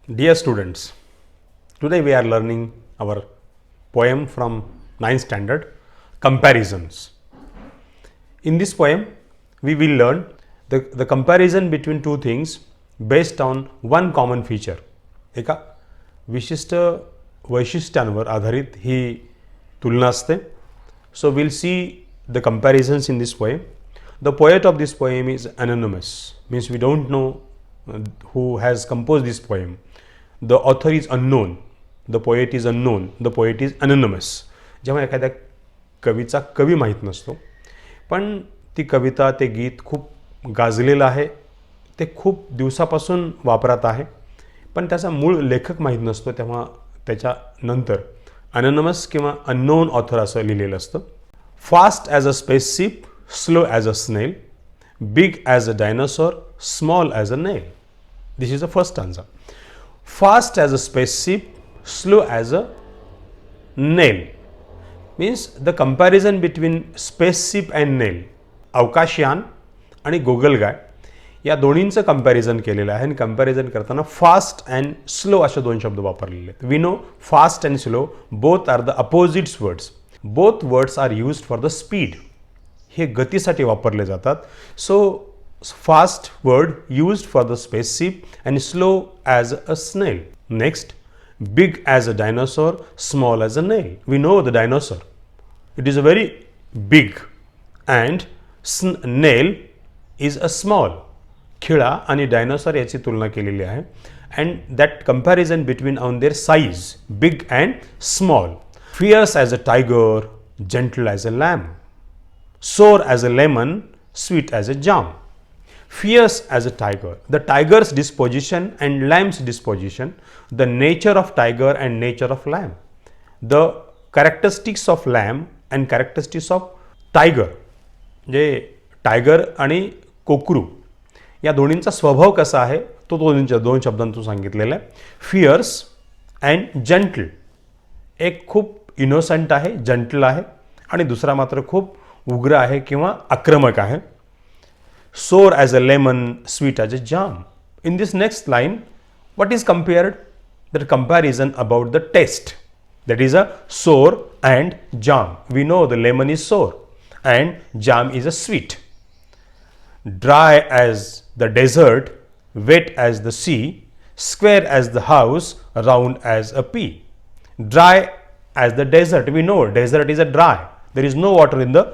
Dear students, today we are learning our poem from 9th standard, Comparisons. In this poem, we will learn the comparison between two things based on one common feature. एका विशिष्ट वैशिष्ट्यांवर आधारित ही तुलना असते. So we'll see the comparisons in this poem. The poet of this poem is anonymous, means we don't know who has composed this poem. The author is unknown, the poet is unknown, the poet is anonymous. जेव्हा एखाद्या कवीचा कवी माहीत नसतो, पण ती कविता ते गीत खूप गाजलेलं आहे, ते खूप दिवसापासून वापरात आहे, पण त्याचा मूळ लेखक माहीत नसतो, तेव्हा त्याच्यानंतर अनोनमस किंवा अननोन ऑथर असं लिहिलेलं असतं. Fast as a spaceship, slow as a snail, big as a dinosaur, small as a nail. This is the first stanza. Fast as a spaceship, slow as a nail means the comparison between spaceship and nail. अवकाशयान आणि गोगलगाय या दोन्हींचं comparison केलेलं आहे आणि comparison करताना fast and slow असे दोन शब्द वापरलेले आहेत. We know fast and slow both are the opposites words. Both words are used for the speed. हे गतीसाठी वापरले जातात. So fast word used for the spaceship and slow as a snail. Next, big as a dinosaur, small as a nail. We know the dinosaur. It is a very big and nail is a small. खिळा आणि dinosaur याची तुलना केलेली आहे and that comparison between on their size, big and small. Fierce as a tiger, gentle as a lamb, sour as a lemon, sweet as a jam. Fierce as a tiger, the tiger's disposition and lamb's disposition, the nature of tiger and nature of lamb, the characteristics of lamb and characteristics of tiger. जे tiger आणि कोकरू या दोन्हींचा स्वभाव कसा आहे तो दोन शब्दांतून सांगितलेला आहे. फिअर्स अँड जेंटल, एक खूप इनोसंट आहे, जंटल आहे, आणि दुसरा मात्र खूप उग्र आहे किंवा आक्रमक आहे. Sour as a lemon, sweet as a jam. In this next line, what is compared? The comparison about the taste. That is a sour and jam. We know the lemon is sour and jam is a sweet. Dry as the desert, wet as the sea, square as the house, round as a pea. Dry as the desert. We know desert is a dry. There is no water in the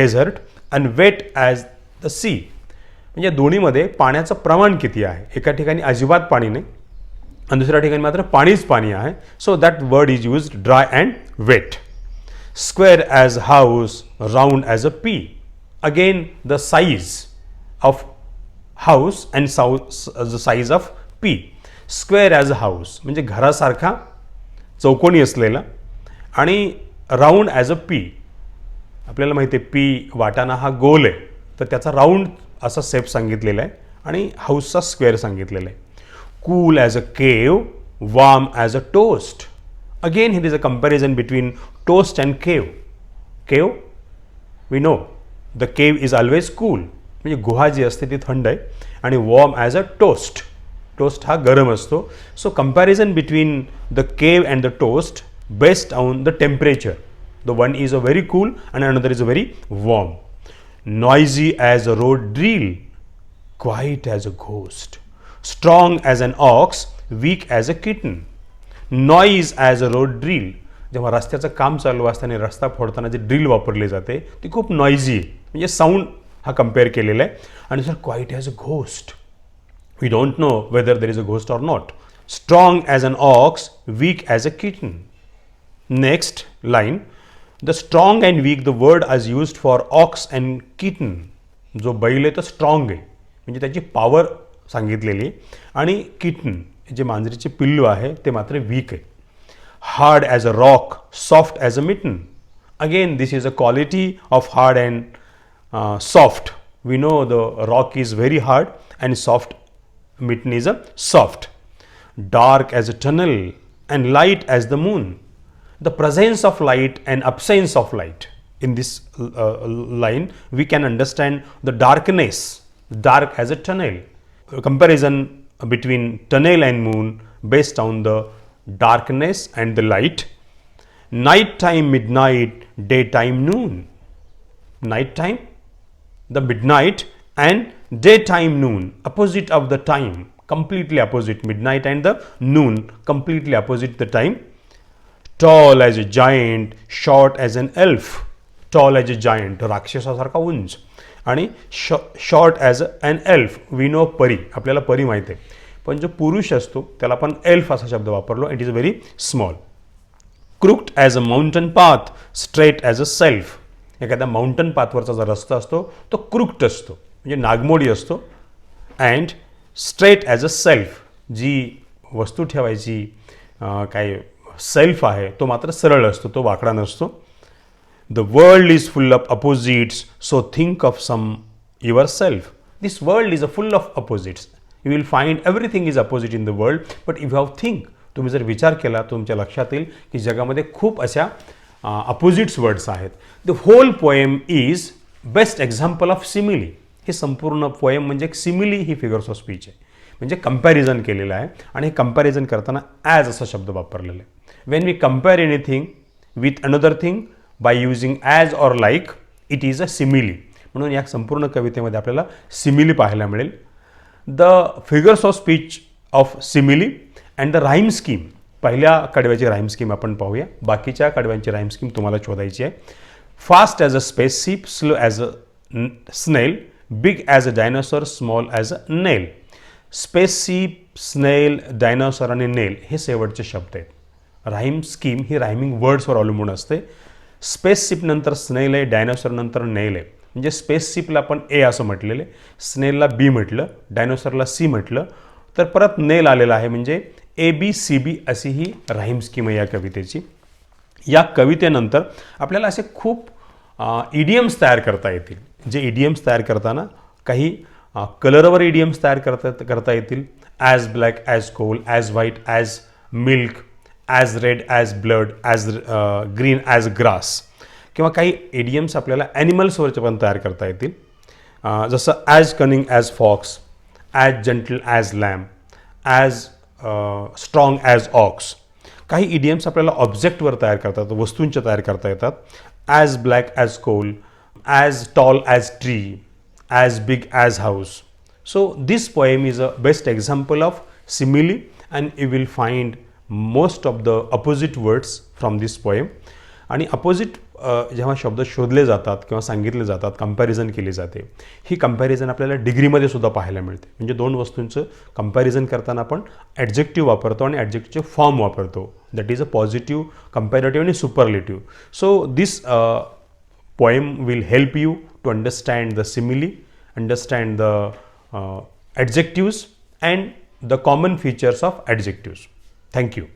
desert. And wet as the sea, म्हणजे दोन्हीमध्ये पाण्याचं प्रमाण किती आहे. एका ठिकाणी अजिबात पाणी नाही आणि दुसऱ्या ठिकाणी मात्र पाणीच पाणी आहे. So that word is used, dry and wet. Square as house, round as a pea. Again the size of house and the size of pea. Square as a house म्हणजे घरासारखा चौकोनी असलेला, आणि राऊंड ॲज अ पी. आपल्याला माहिती आहे P वाटाणा हा गोल आहे, तर त्याचा राऊंड असा शेप सांगितलेला आहे आणि हाऊसचा स्क्वेअर सांगितलेला आहे. Cool as a cave, warm as a toast. Again it is a comparison between toast and cave. Cave we know the cave is always cool, म्हणजे गुहा जी असते ती थंड आहे, आणि warm as a toast. Toast हा गरम असतो. So comparison between the cave and the toast based on the temperature. The one is a very cool and another is a very warm. Noisy as a road drill, quiet as a ghost, strong as an ox, weak as a kitten. Noise as a road drill, जेव्हा रस्त्याचं काम चालू असताना रस्ता फोडताना जे drill वापरले जाते ती खूप नॉइझी आहे, म्हणजे साऊंड हा कम्पेअर केलेला आहे. आणि sir quiet as a ghost, we don't know whether there is a ghost or not. Strong as an ox, weak as a kitten. Next line, the strong and weak, the word as used for ox and kitten. जो बैल आहे तो strong आहे, म्हणजे त्याची power सांगितलेली आहे, आणि किटन जे मांजरीचे पिल्लू आहे ते मात्र वीक आहे. Hard as a rock, soft as a mitten. Again this is a quality of hard and soft. We know the rock is very hard and soft mitten is a soft. Dark as a tunnel and light as the moon. The presence of light and absence of light. In this line, we can understand the darkness, dark as a tunnel. Comparison between tunnel and moon based on the darkness and the light. Night time, midnight, daytime, noon. Night time, the midnight, and daytime, noon, opposite of the time, completely opposite. Midnight and the noon, completely opposite the time. Tall as a giant, short as an elf. Tall as a giant, राक्षसासारखा उंच, आणि short as an elf. We know परी, आपल्याला परी माहिती आहे, पण जो पुरुष असतो त्याला आपण एल्फ असा शब्द वापरलो. It is very small. Crooked as a mountain path, straight as a shelf. एखाद्या माउंटन पाथवरचा जो रस्ता असतो तो क्रुक्ट असतो, म्हणजे नागमोडी असतो. And straight as a shelf, जी वस्तू ठेवायची काय सेल्फ आहे तो मात्र सरळ असतो, तो वाकडा नसतो. The world is full of opposites, so think of some yourself. This world is full of opposites. You will find everything is opposite in the world, but if you have think, तुम्ही जर विचार केला तुमच्या लक्षात येईल की जगामध्ये खूप अशा अपोजिट्स वर्ड्स आहेत. The whole poem is best example of simile. हे संपूर्ण पोएम म्हणजे एक सिमिली ही फिगर्स ऑफ स्पीच आहे, म्हणजे कंपॅरिझन केलेलं आहे. आणि हे कंपॅरिझन करताना ॲज असा शब्द वापरलेला आहे. When we compare anything with another thing by using as or like, it is a simile. म्हणून या संपूर्ण कवितेमध्ये आपल्याला सिमिली पाहायला मिळेल. The figures of speech of simile and the rhyme scheme. पहिल्या कडव्याची राईम स्कीम आपण पाहूया, बाकीच्या कडव्यांची राईम स्कीम तुम्हाला शोधायची आहे. Fast as a spaceship, slow as a snail, big as a dinosaur, small as a nail. Spaceship, स्नेल, dinosaur आणि नेल हे शेवटचे शब्द आहेत. राईम स्कीम ही रायमिंग वर्ड्सवर अवलंबून असते. स्पेसशिप नंतर स्नेल आहे, डायनासॉर नंतर नेल आहे. म्हणजे स्पेसशिपला आपण ए असं म्हटलेलं आहे, स्नेलला बी म्हटलं, डायनासॉरला सी म्हटलं, तर परत नेल आलेला आहे, म्हणजे ए बी सी बी अशी ही राईम स्कीम आहे या कवितेची. या कवितेनंतर आपल्याला असे खूप इडियम्स तयार करता येतील. जे इडियम्स तयार करताना काही कलरवर इडियम्स तयार करता येतील. As black as coal, as white as milk, as red as blood, as green as grass. किंवा काही इडियम्स आपल्याला ॲनिमल्सवरचे पण तयार करता येतील. जसं as cunning as fox, as gentle as lamb, as strong as ox. काही इडियम्स आपल्याला ऑब्जेक्टवर तयार करता येतात, वस्तूंच्या तयार करता येतात. As black as coal, as tall as tree, as big as house. So this poem is a best example of simile and you will find most of the opposite words from this poem. आणि opposite जेव्हा शब्द शोधले जातात किंवा सांगितले जातात, comparison केली जाते, ही कंपॅरिझन आपल्याला डिग्रीमध्ये सुद्धा पाहायला मिळते. म्हणजे दोन वस्तूंचं कंपॅरिझन करताना आपण ॲडजेक्टिव्ह वापरतो आणि ॲडजेक्टिव्हचे फॉर्म वापरतो. That is a positive, comparative आणि superlative. So this poem will help you to understand the simile, understand the adjectives and the common features of adjectives. Thank you.